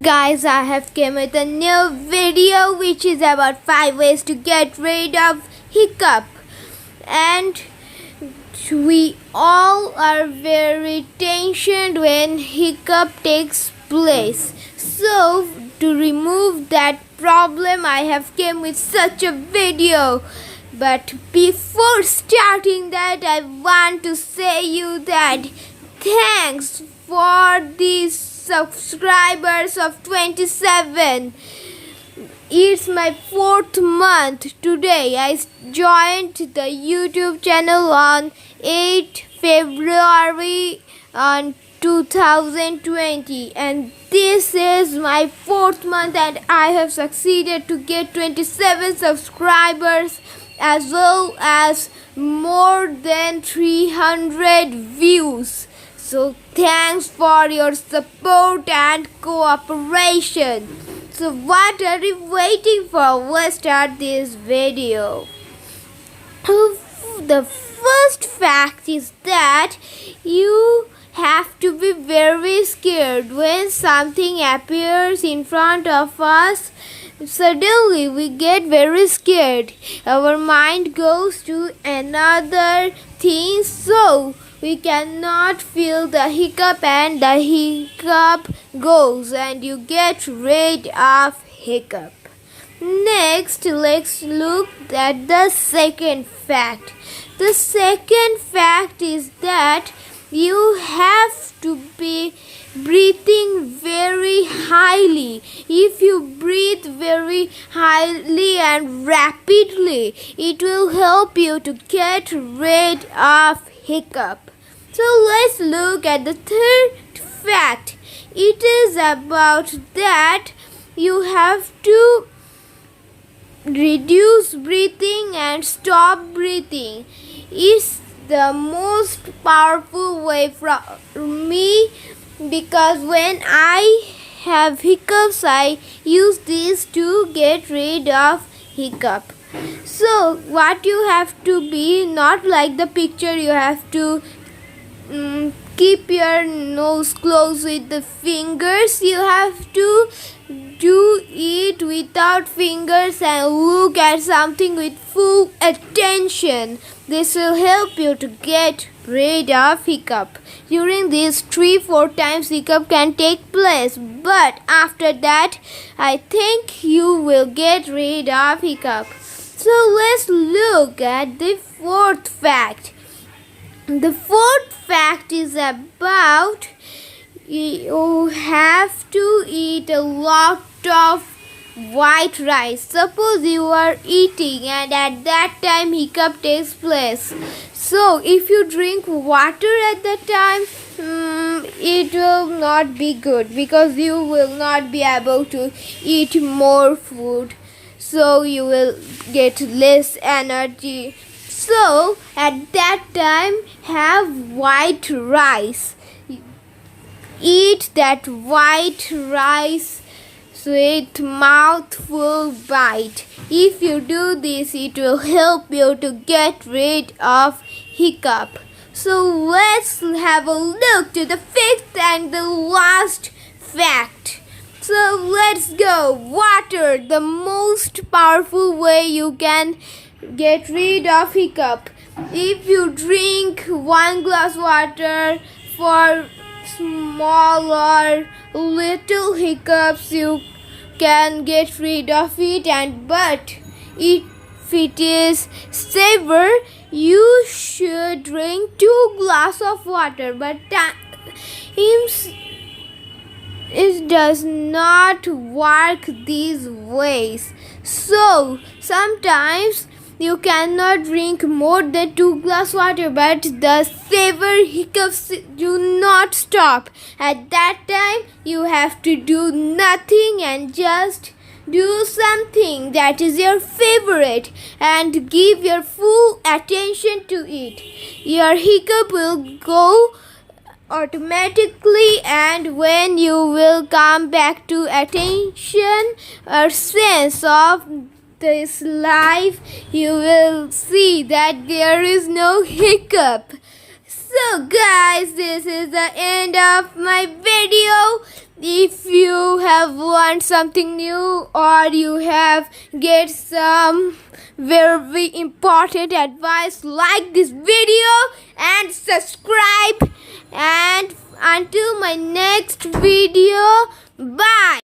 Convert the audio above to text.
Guys, I have came with a new video which is about 5 ways to get rid of hiccup. And we all are very tensioned when hiccup takes place. So to remove that problem, I have came with such a video. But before starting that, I want to say you that thanks for these subscribers of 27. It's my 4th month today. I joined the YouTube channel on 8 February on 2020, and this is my 4th month and I have succeeded to get 27 subscribers as well as more than 300 views. So thanks for your support and cooperation. So what are you waiting for? Let's start this video. The first fact is that you have to be very scared when something appears in front of us. Suddenly we get very scared. Our mind goes to another thing, so we cannot feel the hiccup, and the hiccup goes and you get rid of hiccup. Next, let's look at the second fact. The second fact is that you have to be breathing very highly. If you breathe very highly and rapidly, it will help you to get rid of hiccup. So let's look at the third fact. It is about that you have to reduce breathing and stop breathing. It's the most powerful way for me, because when I have hiccups, I use this to get rid of hiccup. So what you have to be, not like the picture, you have to keep your nose closed with the fingers. You have to do it without fingers and look at something with full attention. This will help you to get rid of hiccup. During these 3-4 times hiccup can take place, but after that I think you will get rid of hiccup. So let's look at the fourth fact. The fourth fact is about you have to eat a lot of white rice. Suppose you are eating and at that time hiccup takes place. So if you drink water at that time, it will not be good, because you will not be able to eat more food. So you will get less energy. So at that time, have white rice. Eat that white rice with mouthful bite. If you do this, it will help you to get rid of hiccup. So let's have a look to the fifth and the last fact. So let's go. Water, the most powerful way you can get rid of hiccup. If you drink 1 glass water for small or little hiccups, you can get rid of it, but if it is severe, you should drink 2 glasses of water. But it does not work these ways. So sometimes you cannot drink more than 2 glasses water, but the severe hiccups do not stop. At that time, you have to do nothing and just do something that is your favorite and give your full attention to it. Your hiccup will go automatically, and when you will come back to attention or sense of this life, you will see that there is no hiccup. So guys, this is the end of my video. if you have learned something new or you have get some very important advice, like this video and subscribe. And until my next video, bye.